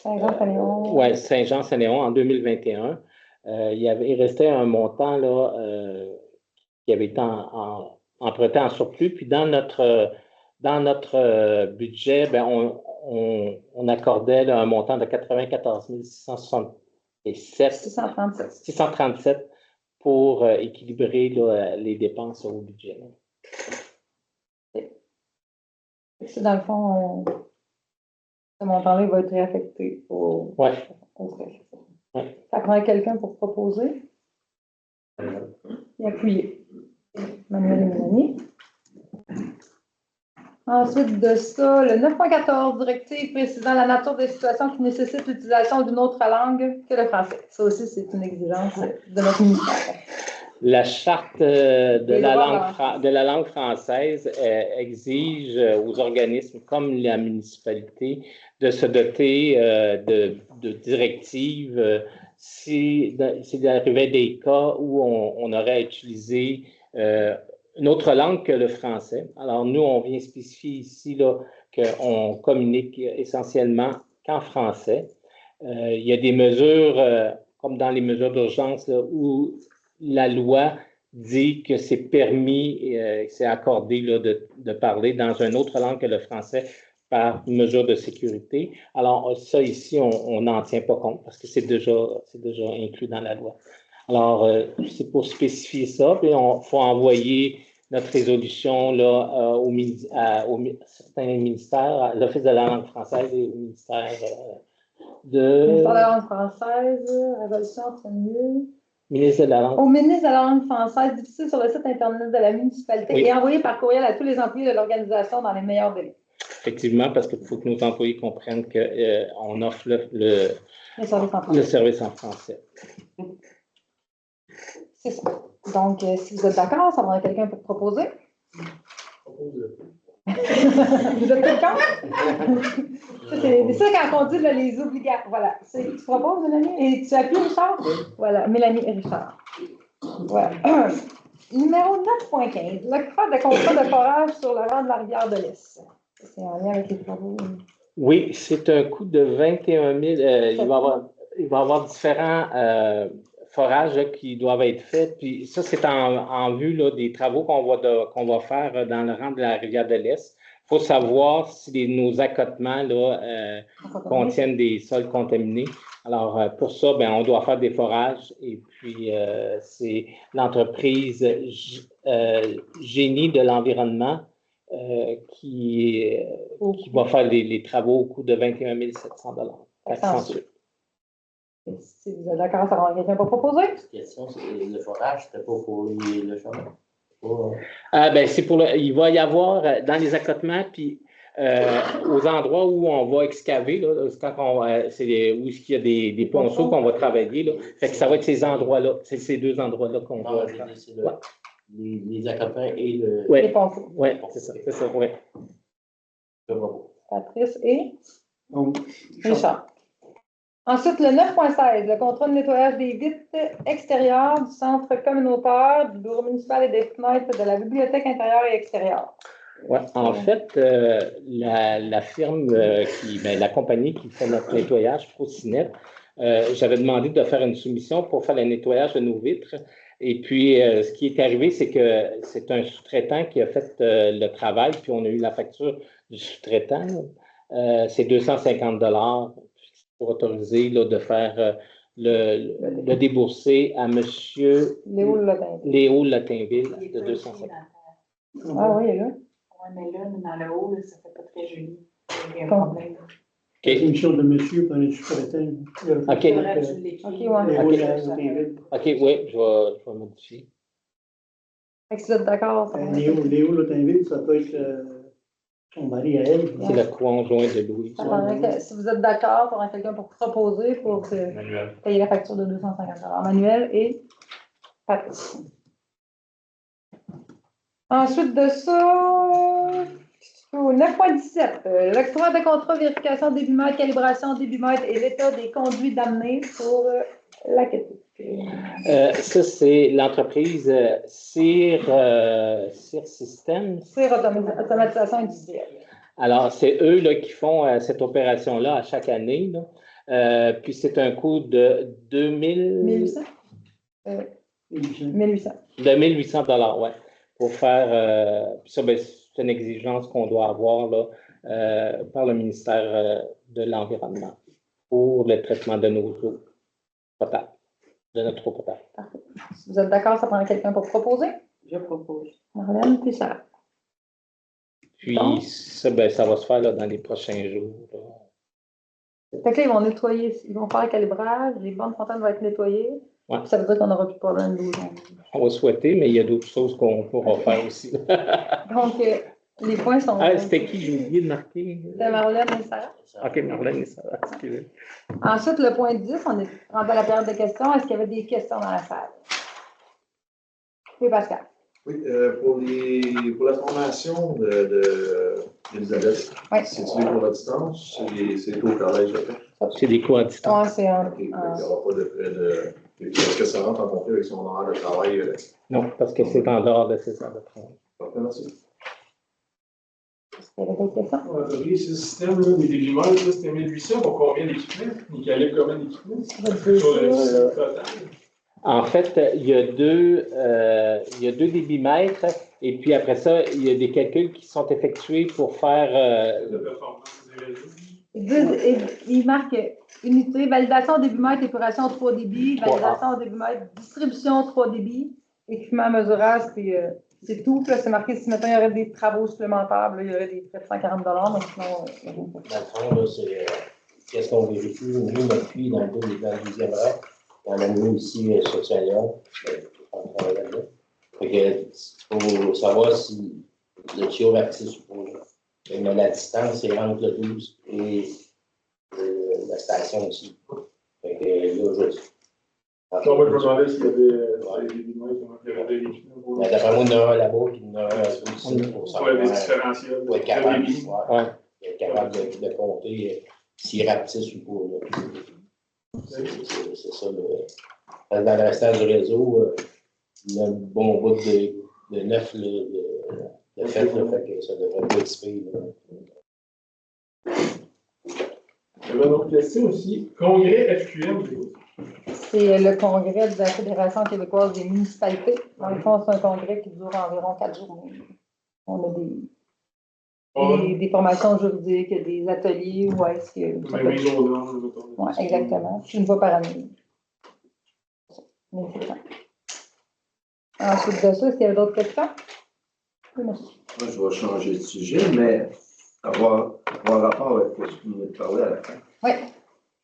Saint-Jean-Saint-Léon.
Oui, Saint-Jean-Saint-Léon en 2021. Il restait un montant là, qui avait été emprunté en surplus. Puis dans notre budget, ben, on accordait là, un montant de 94 637 pour équilibrer là, les dépenses au budget.
C'est dans le fond, ce montant-là va être réaffecté au frais. Ouais. Ça prend quelqu'un pour proposer. Et appuyer. Manuel et Mélanie. Ensuite de ça, le 9.14, directive précisant la nature des situations qui nécessitent l'utilisation d'une autre langue que le français. Ça aussi, c'est une exigence de notre ministère.
La charte de la langue française exige aux organismes comme la municipalité de se doter de directives s'il arrivait des cas où on aurait utilisé une autre langue que le français. Alors, nous, on vient spécifier ici qu'on communique essentiellement qu'en français. Il y a des mesures, comme dans les mesures d'urgence, où la loi dit que c'est permis, c'est accordé là, de parler dans une autre langue que le français par mesure de sécurité. Alors, ça ici, on n'en tient pas compte parce que c'est déjà inclus dans la loi. Alors, c'est pour spécifier ça, puis il faut envoyer notre résolution là, au certains ministères, à l'Office de la langue française et au ministère de...
Ministère de la langue française, résolution, c'est mieux.
Ministre de la langue.
Au ministre de la langue française, diffusé sur le site Internet de la municipalité et envoyé par courriel à tous les employés de l'organisation dans les meilleurs délais.
Effectivement, parce qu'il faut que nos employés comprennent qu'on offre le service en français.
C'est ça. Donc, si vous êtes d'accord, ça va être quelqu'un pour proposer. Vous êtes quelqu'un? C'est ça quand on dit là, les obligations. Voilà. Tu proposes, Mélanie? Et tu appuies, Richard? Oui. Voilà, Mélanie et Richard. Voilà. Numéro 9.15. L'octroi de contrat de forage sur le rang de la rivière de l'Est. C'est en lien avec les travaux.
Oui, c'est un coût de 21 000. Il va y avoir différents forages là, qui doivent être faits. Puis ça, c'est en vue là, des travaux qu'on va faire dans le rang de la rivière de l'Est. Il faut savoir si nos accotements là, contiennent des sols contaminés. Alors, pour ça, ben, on doit faire des forages. Et puis, c'est l'entreprise Génie de l'environnement qui va faire les travaux au coût de 21 700 $.
Et si vous êtes d'accord, ça va quelqu'un pour proposer?
La question, c'est le forage, c'était pas pour le chômage.
C'est pour il va y avoir dans les accotements, puis aux endroits où on va excaver, là, c'est quand c'est où il y a des ponceaux qu'on va travailler. Là. Fait que ça va être ces endroits-là, c'est ces deux endroits-là qu'on va.
C'est les accotements et le.
Oui,
Les ponceaux.
ouais, c'est ça, oui.
Patrice et
Donc,
Richard. Ensuite, le 9.16, le contrat de nettoyage des vitres extérieures du centre communautaire, du bureau municipal et des fenêtres de la bibliothèque intérieure et extérieure.
Ouais, en fait, la firme, la compagnie qui fait notre nettoyage, Procinet, j'avais demandé de faire une soumission pour faire le nettoyage de nos vitres. Et puis, ce qui est arrivé, c'est que c'est un sous-traitant qui a fait le travail, puis on a eu la facture du sous-traitant. C'est 250 $ pour autoriser là, de faire le débourser à M. Léo Latinville de 250.
Ah oui, là.
Oui, mais là, dans le haut, là, ça ne fait pas très joli. Il y a un problème.
c'est une chose de monsieur, puis on est sous-traitant.
OK. OK, oui, je vais modifier.
Fait que si vous êtes d'accord,
Léo Latinville, ça peut être son mari à elle.
C'est le conjoint de Louis.
si vous êtes d'accord, il y aura quelqu'un pour proposer pour payer la facture de 250 $. Manuel et Patrice. Ensuite de ça, 9.17, l'octroi de contrat, vérification débitmètre, calibration débitmètre et l'état des conduits d'amener pour la quête.
Ça, c'est l'entreprise CIR System.
CIR Automatisation Industrielle.
Alors, c'est eux là, qui font cette opération-là à chaque année. Là. Puis, c'est un coût de 1800 $, oui, pour faire. Ça, c'est une exigence qu'on doit avoir là, par le ministère de l'Environnement pour le traitement de nos eaux potables. De notre eau potable.
Parfait. Si vous êtes d'accord, ça prend quelqu'un pour proposer?
Je propose.
Marlène, puis Sarah.
Puis, ça va se faire là, dans les prochains jours. Là.
Fait que là, ils vont nettoyer, ils vont faire le calibrage, les bornes frontales vont être nettoyées.
Ouais.
Ça veut dire qu'on n'aura plus de problème d'eau.
On va souhaiter, mais il y a d'autres choses qu'on pourra faire aussi.
Donc, les points sont.
Ah, c'était qui? J'ai oublié de marquer.
C'était Marlène et Sarah.
OK, Marlène et Sarah. Excusez.
Ensuite, le point 10, on est rendu à la période de questions. Est-ce qu'il y avait des questions dans la salle? Oui, Pascal.
Oui, pour la formation d'Elisabeth,
Oui.
c'est-tu pour la distance? C'est au collège,
C'est des cours à distance.
Ouais, c'est un.
OK, il n'y aura pas de frais de. Est-ce que ça rentre en compte avec son horaire de travail?
Non, parce que c'est en dehors de ces heures de travail.
Parfait, merci.
Est-ce qu'il y avait d'autres questions?
On a fabriqué ce système là, des débitmètres, c'était 1800 pour combien d'équipements? Il calibre combien d'équipements? Sur le site total.
En fait, il y a deux débitmètres et puis après ça, il y a des calculs qui sont effectués pour faire.
La performance des réseaux.
Il marque unité, validation débitmètre, épuration 3 dB, validation débitmètre, distribution 3 dB, équipement mesurage, puis c'est tout. Puis là, c'est marqué si maintenant il y aurait des travaux supplémentaires, là, il y aurait des frais de 140 $, mais sinon.
Dans le fond, là, c'est qu'est-ce qu'on vérifie. Nous, notre puits dans le deuxième rang. On a mis ici sur Saint-Léon. Il faut savoir si le tuyau va passer sous projet. Mais la distance, c'est entre le 12 et la station aussi. Fait que là,
Donc, moi, je me demandais s'il y avait des débitmètres, il y avait des équipements.
d'après moi, il y en a un là-bas, puis il y en a un aussi pour savoir.
Des différentiels.
Pour être capable de compter s'il rapetisse ou pas. C'est ça. Dans le restant du réseau, il y a un bon bout de neuf de fait, fait que ça devrait pas expirer.
J'avais une autre question aussi. Congrès FQM,
C'est le congrès de la Fédération québécoise des municipalités. Dans le fond, c'est un congrès qui dure environ 4 journées. On a des formations juridiques, des ateliers où est-ce que. Oui, exactement. Une fois par année. Mais c'est ça. Ensuite de ça, est-ce qu'il y a d'autres questions? Oui, monsieur.
Moi, je vais changer de sujet, mais avoir rapport avec ce que vous venez de parler à la fin.
Oui.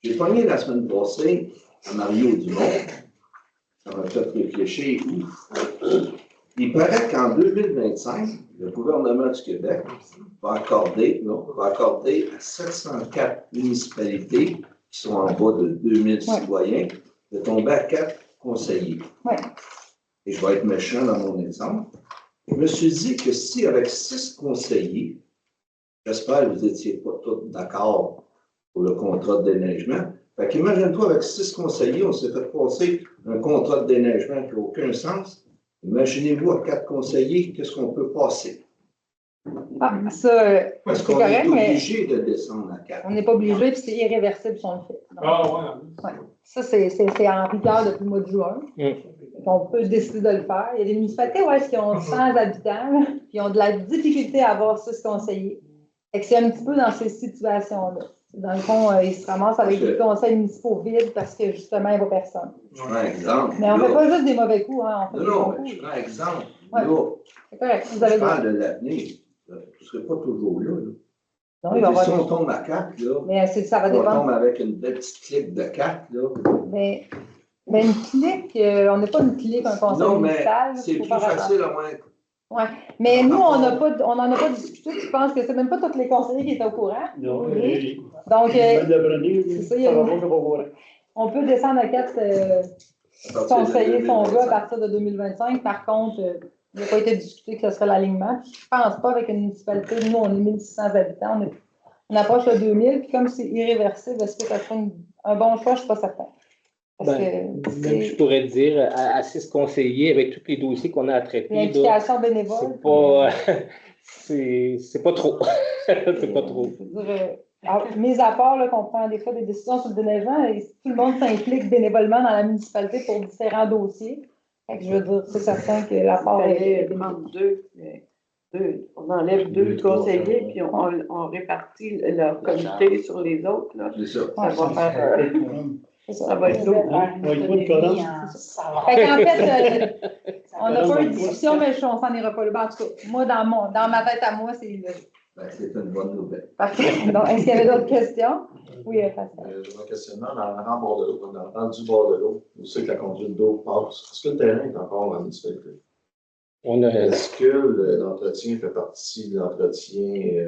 J'ai pogné la semaine passée à Mario Dumont. Ça m'a fait réfléchir. Il paraît qu'en 2025, le gouvernement du Québec va accorder à 704 municipalités qui sont en bas de 2000 citoyens de tomber à 4 conseillers.
Ouais.
Et je vais être méchant dans mon exemple. Je me suis dit que si avec 6 conseillers, j'espère que vous n'étiez pas tous d'accord pour le contrat de déneigement. Fait qu'imagine-toi, avec 6 conseillers, on s'est fait passer un contrat de déneigement qui n'a aucun sens. Imaginez-vous à 4 conseillers, qu'est-ce qu'on peut passer?
Ah, ça,
Parce
c'est
qu'on
correct,
est
mais
obligé de descendre à 4.
on n'est pas obligé, puis c'est irréversible si on le fait. Donc,
Ah, ouais.
ça, c'est en vigueur depuis le mois de juin. On peut décider de le faire. Il y a des municipalités qui ont 100 habitants, là, puis ils ont de la difficulté à avoir 6 conseillers. Fait que c'est un petit peu dans ces situations-là. Dans le fond, ils se ramassent avec des conseils municipaux vides parce que justement, il n'y a pas personne.
Je prends un exemple.
Mais on ne fait pas juste des mauvais coups, hein, on fait des bons
Non,
coups.
je prends un exemple.
Ouais.
Là,
C'est correct, vous
je
avez
parle de l'avenir. Tu ne serais pas toujours là.
Non, il va y
Si
avoir...
on tombe à 4, là,
Mais ça va
on
dépendre.
tombe avec une belle petite clique de 4, là.
Mais une clique, on n'est pas une clique, un conseil
Non, mais
municipal.
c'est
faut
plus
faire
facile à moins.
Ouais. Mais nous, on n'en a pas discuté. Je pense que c'est même pas tous les conseillers qui étaient au courant.
Non,
Oui. Donc, c'est ça, on peut descendre à 4 conseillers si on veut à partir de 2025. Par contre, il n'a pas été discuté que ce serait l'alignement. Je ne pense pas avec une municipalité. Nous, on est 1600 habitants. On approche le 2000. Puis comme c'est irréversible, est-ce que ça serait un bon choix? Je ne suis pas certain.
Même je pourrais dire, à 6 conseillers, avec tous les dossiers qu'on a à traiter,
l'implication bénévole,
c'est pas trop. C'est pas trop.
Mes apports, qu'on prend des fois des décisions sur le déneigement, et tout le monde s'implique bénévolement dans la municipalité pour différents dossiers. Fait que je veux dire, c'est certain que l'apport est
on enlève 2 conseillers, puis on répartit leur comité sur les autres. Là.
C'est ça.
Ça va faire... Ça va être lourd.
Fait qu'en fait, on n'a pas eu de discussion, mais on s'en ira pas là. En tout cas, moi, dans ma tête à moi, c'est là.
C'est une bonne nouvelle.
Parfait. Donc, est-ce qu'il y avait d'autres questions? Oui, Pascal.
J'ai un questionnement dans le rang bord de l'eau, dans le rang du bord de l'eau. Vous savez que la conduite d'eau passe. Est-ce que le terrain est encore en municipalité? Est-ce que l'entretien fait partie de l'entretien,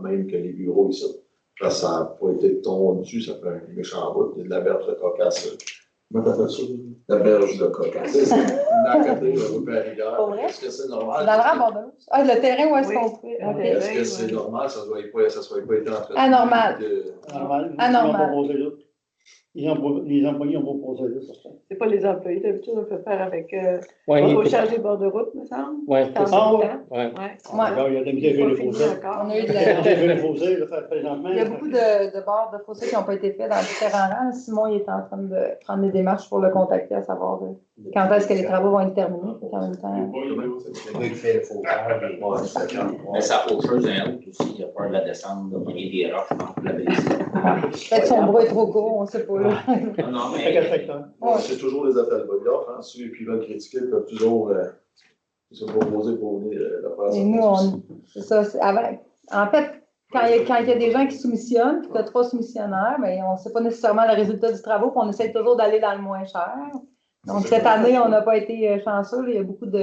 même que les bureaux ici? Parce que ça n'a pas été tondu, ça fait un méchant bout, il y a de la berge de cocasse. Comment t'appelles ça?
La berge de cocasse.
C'est ça. Dans côté de la rue Périgord.
Est-ce
que c'est normal?
Dans le rang bord de l'eau. Ah, le terrain où est-ce qu'on fait?
Est-ce que c'est normal, ça ne soit pas été entretenu?
Anormal.
Normal.
Anormal.
Les employés ont proposé là, ça.
C'est pas les employés, d'habitude, on peut faire avec
au
charge des bords de route, me semble.
Oui, c'est ça.
Alors, il y a des misères les fossés.
On a eu de
les fossés, présentement.
Il y a beaucoup de bords de fossés qui n'ont pas été faits dans différents rangs. Simon il est en train de prendre des démarches pour le contacter, à savoir quand est-ce que les travaux vont être terminés. En même temps.
Le gars qui fait le fauchage.
Mais sa faucheuse est haute aussi, il a peur de la descendre, de prendre des roches, je pense, pour la baisser.
Peut-être son bras est trop court, on ne sait pas. Là.
Non, mais.
C'est toujours les appels d'offres, hein. Ceux qui veulent critiquer peuvent toujours se proposer pour venir la faire.
Et nous, c'est ça. En fait, quand il y a des gens qui soumissionnent, puis tu as 3 soumissionnaires, mais on ne sait pas nécessairement le résultat du travail, puis on essaie toujours d'aller dans le moins cher. Donc, cette année, on n'a pas été chanceux. Là, il y a beaucoup de.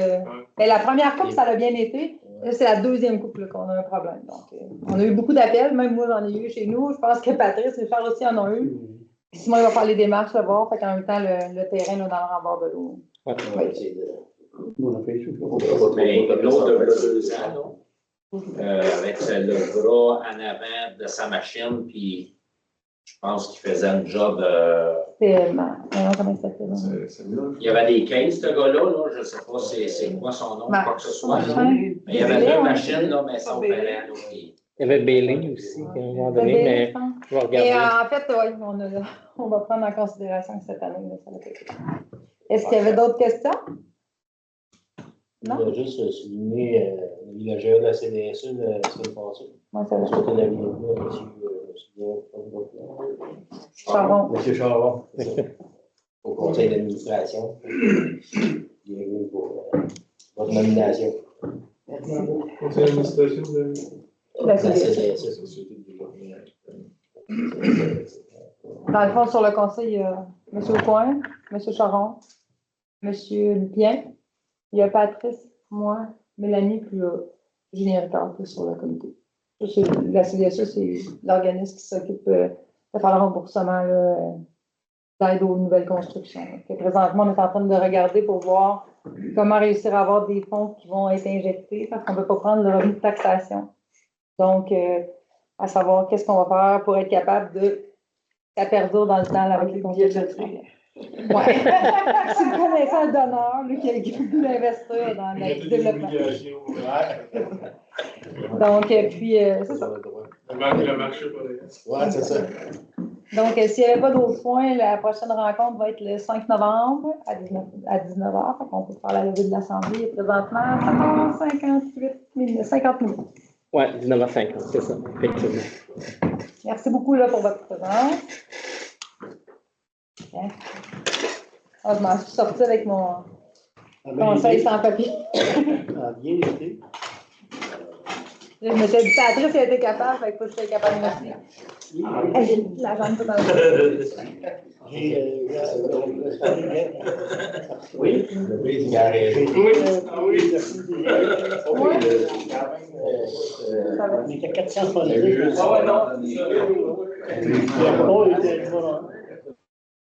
Mais la première coupe, ça a bien été. Là, c'est la deuxième coupe qu'on a un problème. Donc, on a eu beaucoup d'appels. Même moi, j'en ai eu chez nous. Je pense que Patrice et Charles aussi en ont eu. Puis Simon, il va faire les démarches là voir. Fait qu'en même temps, le terrain là, dans le rembord de l'eau.
Ouais.
Mais l'autre de 2 ans, avec le bras en avant de sa machine, puis je pense qu'il faisait un job.
Comment il s'appelle?
Il y avait des cases, ce gars-là, je ne sais pas c'est quoi son nom, quoi que ce soit. Mais il y avait 2 machines, là, mais ça opérait.
Il y avait Bailey aussi, à un moment donné, mais je vais regarder.
Et en fait, oui, on va prendre en considération que cette année, ça va être. Est-ce qu'il y avait d'autres questions?
Non? Je voulais juste souligner le GA de la CDSE la semaine passée.
Oui, c'est vrai.
Je souhaite la bienvenue à
Charon.
M. Charon, au conseil d'administration. Bienvenue pour votre nomination.
Merci.
Conseil d'administration de
La
CDSE.
CDSE.
Société de développement.
Dans le fond, sur le conseil, il y a M. Aucoin, M. Charon, M. Lupien, il y a Patrice, moi, Mélanie, puis Julien Ricard sur le comité. La CDSE, c'est l'organisme qui s'occupe de faire le remboursement d'aide aux nouvelles constructions. Présentement, on est en train de regarder pour voir comment réussir à avoir des fonds qui vont être injectés parce qu'on ne peut pas prendre le revenu de taxation. Donc, à savoir qu'est-ce qu'on va faire pour être capable de ça perdure dans le temps avec les constructions. Oui. C'est le connaissant d'honneur qui a voulu investir dans le développement. Donc, puis, c'est ça.
Le marché,
Oui, c'est ça.
Donc, s'il n'y avait pas d'autres points, la prochaine rencontre va être le 5 novembre à 19h. On peut faire la levée de l'Assemblée. Présentement, 50 minutes.
Oui, 19h50, c'est ça, effectivement.
Merci beaucoup là, pour votre présence. Bien. Ah, je m'en suis sortie avec mon conseil sans papier.
Bien été.
Je me suis dit, Patrice, elle était capable, fait que je suis capable de me dire. La jambe tout dans le
Oui, il y a
on était 400 followers.
Ah ouais, non.